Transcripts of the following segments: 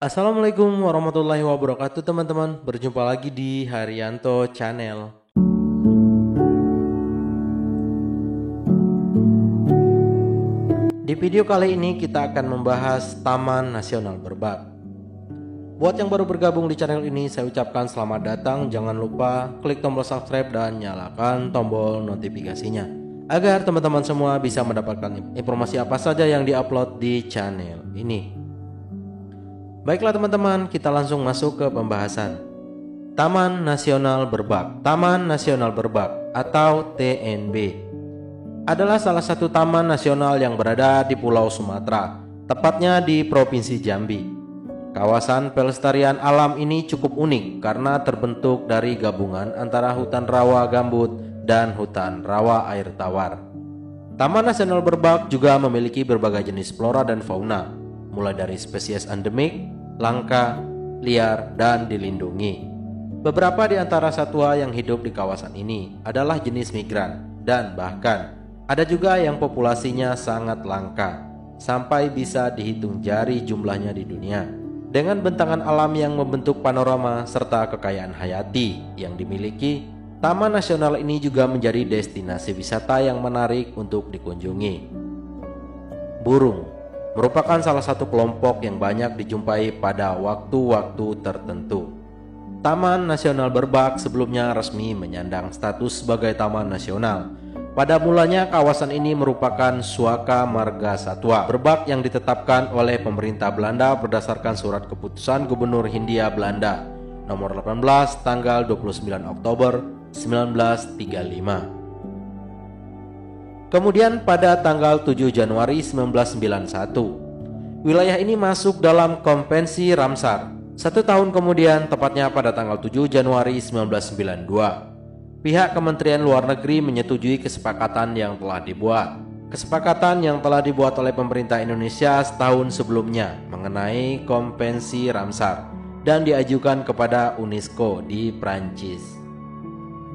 Assalamualaikum warahmatullahi wabarakatuh teman-teman. Berjumpa lagi di Haryanto Channel. Di video kali ini kita akan membahas Taman Nasional Berbak. Buat yang baru bergabung di channel ini, saya ucapkan selamat datang. Jangan lupa klik tombol subscribe dan nyalakan tombol notifikasinya, agar teman-teman semua bisa mendapatkan informasi apa saja yang diupload di channel ini. Baiklah teman-teman, kita langsung masuk ke pembahasan. Taman Nasional Berbak. Taman Nasional Berbak atau TNB adalah salah satu taman nasional yang berada di Pulau Sumatera, tepatnya di Provinsi Jambi. Kawasan pelestarian alam ini cukup unik karena terbentuk dari gabungan antara hutan rawa gambut dan hutan rawa air tawar. Taman Nasional Berbak juga memiliki berbagai jenis flora dan fauna, mulai dari spesies endemik, langka, liar, dan dilindungi. Beberapa di antara satwa yang hidup di kawasan ini adalah jenis migran, dan bahkan ada juga yang populasinya sangat langka, sampai bisa dihitung jari jumlahnya di dunia. Dengan bentangan alam yang membentuk panorama serta kekayaan hayati yang dimiliki, Taman Nasional ini juga menjadi destinasi wisata yang menarik untuk dikunjungi. Burung merupakan salah satu kelompok yang banyak dijumpai pada waktu-waktu tertentu. Taman Nasional Berbak sebelumnya resmi menyandang status sebagai taman nasional. Pada mulanya kawasan ini merupakan Suaka Marga Satwa Berbak yang ditetapkan oleh pemerintah Belanda berdasarkan surat keputusan Gubernur Hindia Belanda nomor 18 tanggal 29 Oktober 1935. Kemudian pada tanggal 7 Januari 1991, wilayah ini masuk dalam Konvensi Ramsar. 1 tahun kemudian, tepatnya pada tanggal 7 Januari 1992, pihak Kementerian Luar Negeri menyetujui kesepakatan yang telah dibuat. Kesepakatan yang telah dibuat oleh pemerintah Indonesia setahun sebelumnya mengenai Konvensi Ramsar dan diajukan kepada UNESCO di Prancis.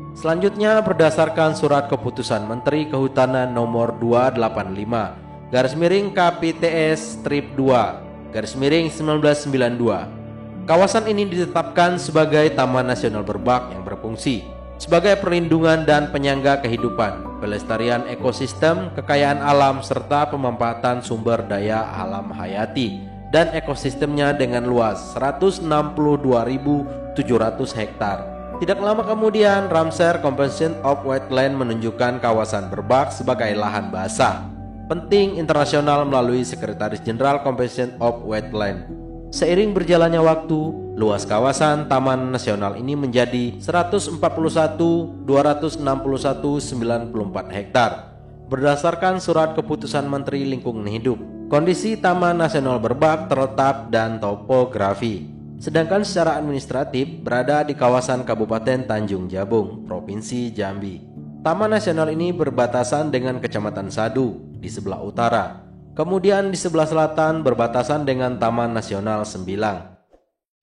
Selanjutnya berdasarkan surat keputusan Menteri Kehutanan nomor 285 /KPTS/2/1992, kawasan ini ditetapkan sebagai Taman Nasional Berbak yang berfungsi sebagai perlindungan dan penyangga kehidupan, pelestarian ekosistem, kekayaan alam, serta pemanfaatan sumber daya alam hayati dan ekosistemnya dengan luas 162.700 hektar. Tidak lama kemudian, Ramsar Convention of Wetland menunjukkan kawasan Berbak sebagai lahan basah penting internasional melalui Sekretaris Jenderal Convention of Wetland. Seiring berjalannya waktu, luas kawasan Taman Nasional ini menjadi 141.261.94 hektar berdasarkan surat keputusan Menteri Lingkungan Hidup. Kondisi Taman Nasional Berbak terletak dan topografi, sedangkan secara administratif berada di kawasan Kabupaten Tanjung Jabung, Provinsi Jambi. Taman Nasional ini berbatasan dengan Kecamatan Sadu di sebelah utara. Kemudian di sebelah selatan berbatasan dengan Taman Nasional Sembilang,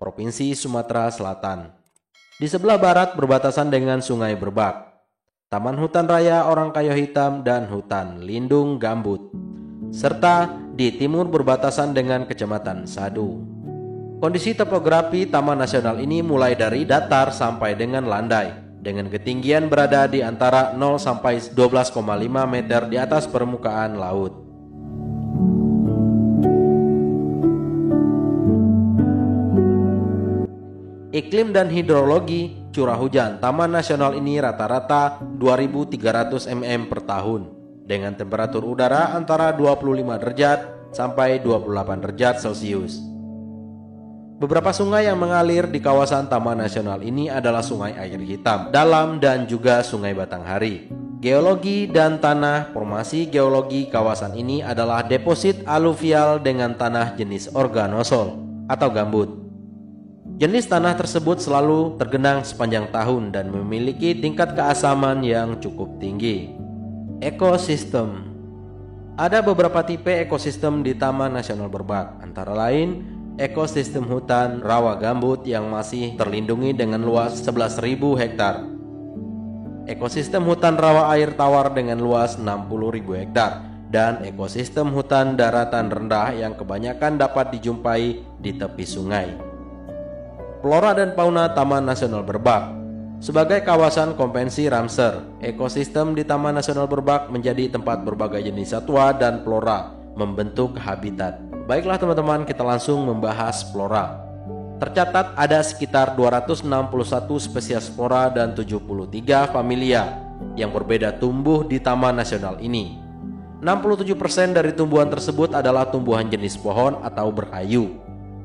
Provinsi Sumatera Selatan. Di sebelah barat berbatasan dengan Sungai Berbak, Taman Hutan Raya Orang Kayo Hitam dan Hutan Lindung Gambut, serta di timur berbatasan dengan Kecamatan Sadu. Kondisi topografi Taman Nasional ini mulai dari datar sampai dengan landai, dengan ketinggian berada di antara 0 sampai 12,5 meter di atas permukaan laut. Iklim dan hidrologi curah hujan Taman Nasional ini rata-rata 2.300 mm per tahun, dengan temperatur udara antara 25 derajat sampai 28 derajat Celcius. Beberapa sungai yang mengalir di kawasan Taman Nasional ini adalah Sungai Air Hitam, Dalam, dan juga Sungai Batanghari. Geologi dan tanah. Formasi geologi kawasan ini adalah deposit aluvial dengan tanah jenis organosol atau gambut. Jenis tanah tersebut selalu tergenang sepanjang tahun dan memiliki tingkat keasaman yang cukup tinggi. Ekosistem. Ada beberapa tipe ekosistem di Taman Nasional Berbak, antara lain ekosistem hutan rawa gambut yang masih terlindungi dengan luas 11.000 hektar. Ekosistem hutan rawa air tawar dengan luas 60.000 hektar. dan ekosistem hutan daratan rendah yang kebanyakan dapat dijumpai di tepi sungai. Flora dan fauna Taman Nasional Berbak. Sebagai kawasan konvensi Ramsar, ekosistem di Taman Nasional Berbak menjadi tempat berbagai jenis satwa dan flora membentuk habitat. Baiklah teman-teman, kita langsung membahas flora. Tercatat ada sekitar 261 spesies flora dan 73 familia yang berbeda tumbuh di Taman Nasional ini. 67% dari tumbuhan tersebut adalah tumbuhan jenis pohon atau berkayu.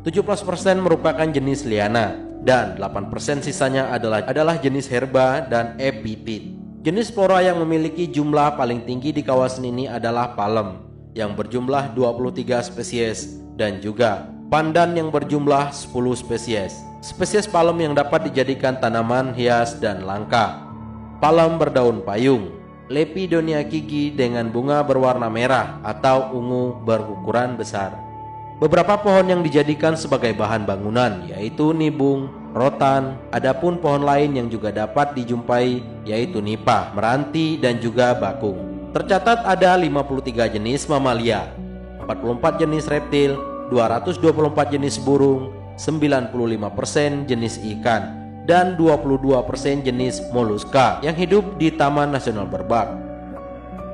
17% merupakan jenis liana dan 8% sisanya adalah jenis herba dan epipit. Jenis flora yang memiliki jumlah paling tinggi di kawasan ini adalah palem yang berjumlah 23 spesies dan juga pandan yang berjumlah 10 spesies. Spesies palem yang dapat dijadikan tanaman hias dan langka. Palem berdaun payung, Lepidonia gigi dengan bunga berwarna merah atau ungu berukuran besar. Beberapa pohon yang dijadikan sebagai bahan bangunan yaitu nibung, rotan. Adapun pohon lain yang juga dapat dijumpai yaitu nipah, meranti dan juga bakung. Tercatat ada 53 jenis mamalia, 44 jenis reptil, 224 jenis burung, 95% jenis ikan, dan 22% jenis moluska yang hidup di Taman Nasional Berbak.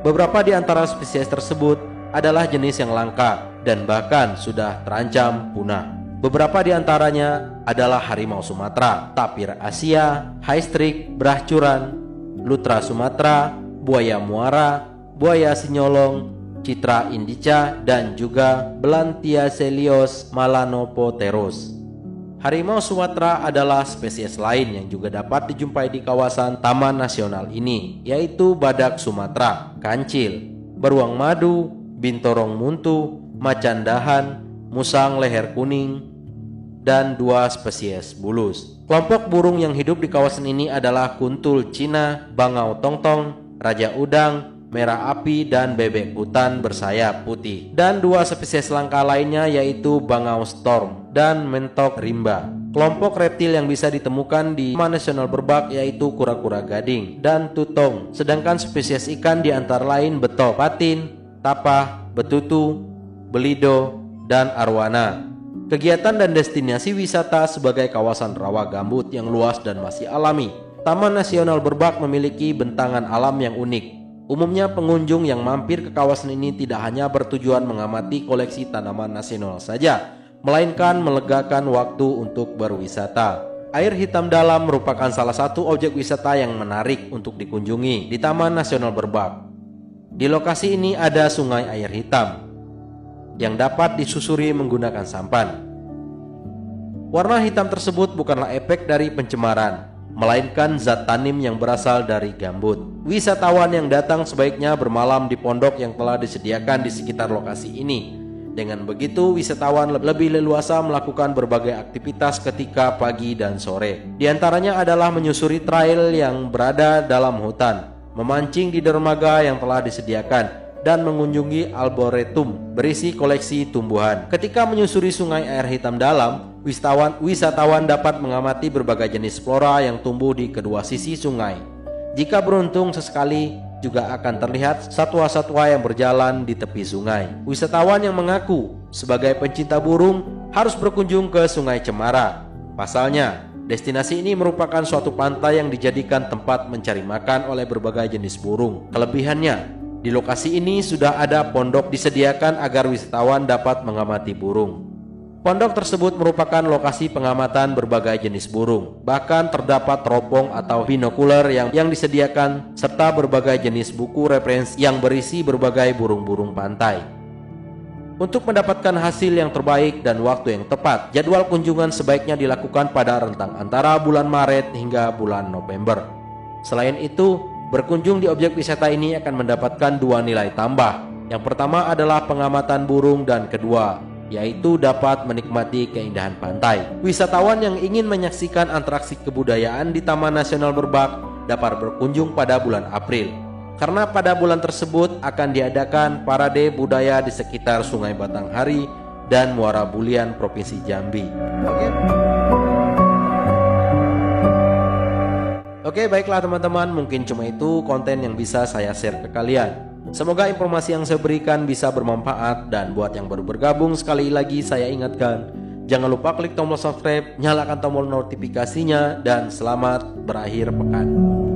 Beberapa di antara spesies tersebut adalah jenis yang langka dan bahkan sudah terancam punah. Beberapa di antaranya adalah harimau Sumatera, tapir Asia, haistrik, brahcuran, lutra Sumatera, buaya muara, buaya sinyolong, citra indica, dan juga Belantiacelios melanopoterus. Harimau Sumatera adalah spesies lain yang juga dapat dijumpai di kawasan Taman Nasional ini, yaitu badak Sumatera, kancil, beruang madu, bintorong muntu, macan dahan, musang leher kuning, dan 2 spesies bulus. Kelompok burung yang hidup di kawasan ini adalah kuntul Cina, bangau tongtong, raja udang, merah api, dan bebek hutan bersayap putih. Dan 2 spesies langka lainnya yaitu bangau storm dan mentok rimba. Kelompok reptil yang bisa ditemukan di Taman Nasional Berbak yaitu kura-kura gading dan tutong. Sedangkan spesies ikan di antara lain betok, patin, tapah, betutu, belido, dan arwana. Kegiatan dan destinasi wisata sebagai kawasan rawa gambut yang luas dan masih alami. Taman Nasional Berbak memiliki bentangan alam yang unik. Umumnya pengunjung yang mampir ke kawasan ini tidak hanya bertujuan mengamati koleksi tanaman nasional saja, melainkan melegakan waktu untuk berwisata. Air hitam dalam merupakan salah satu objek wisata yang menarik untuk dikunjungi di Taman Nasional Berbak. Di lokasi ini ada sungai air hitam yang dapat disusuri menggunakan sampan. Warna hitam tersebut bukanlah efek dari pencemaran, melainkan zat tanim yang berasal dari gambut. Wisatawan yang datang sebaiknya bermalam di pondok yang telah disediakan di sekitar lokasi ini. Dengan begitu, wisatawan lebih leluasa melakukan berbagai aktivitas ketika pagi dan sore. Di antaranya adalah menyusuri trail yang berada dalam hutan, memancing di dermaga yang telah disediakan, dan mengunjungi arboretum berisi koleksi tumbuhan. Ketika menyusuri sungai air hitam dalam, wisatawan dapat mengamati berbagai jenis flora yang tumbuh di kedua sisi sungai. Jika beruntung, sesekali juga akan terlihat satwa-satwa yang berjalan di tepi sungai. Wisatawan yang mengaku sebagai pencinta burung harus berkunjung ke Sungai Cemara. Pasalnya, destinasi ini merupakan suatu pantai yang dijadikan tempat mencari makan oleh berbagai jenis burung. Kelebihannya, di lokasi ini sudah ada pondok disediakan agar wisatawan dapat mengamati burung. Pondok tersebut merupakan lokasi pengamatan berbagai jenis burung. Bahkan terdapat teropong atau binokular yang disediakan, serta berbagai jenis buku referensi yang berisi berbagai burung-burung pantai. Untuk mendapatkan hasil yang terbaik dan waktu yang tepat, jadwal kunjungan sebaiknya dilakukan pada rentang antara bulan Maret hingga bulan November. Selain itu, berkunjung di objek wisata ini akan mendapatkan 2 nilai tambah. Yang pertama adalah pengamatan burung dan kedua, yaitu dapat menikmati keindahan pantai. Wisatawan yang ingin menyaksikan atraksi kebudayaan di Taman Nasional Berbak dapat berkunjung pada bulan April, karena pada bulan tersebut akan diadakan parade budaya di sekitar Sungai Batanghari dan Muara Bulian, Provinsi Jambi. Oke, baiklah teman-teman, mungkin cuma itu konten yang bisa saya share ke kalian. Semoga informasi yang saya berikan bisa bermanfaat, dan buat yang baru bergabung, sekali lagi saya ingatkan, jangan lupa klik tombol subscribe, nyalakan tombol notifikasinya, dan selamat berakhir pekan.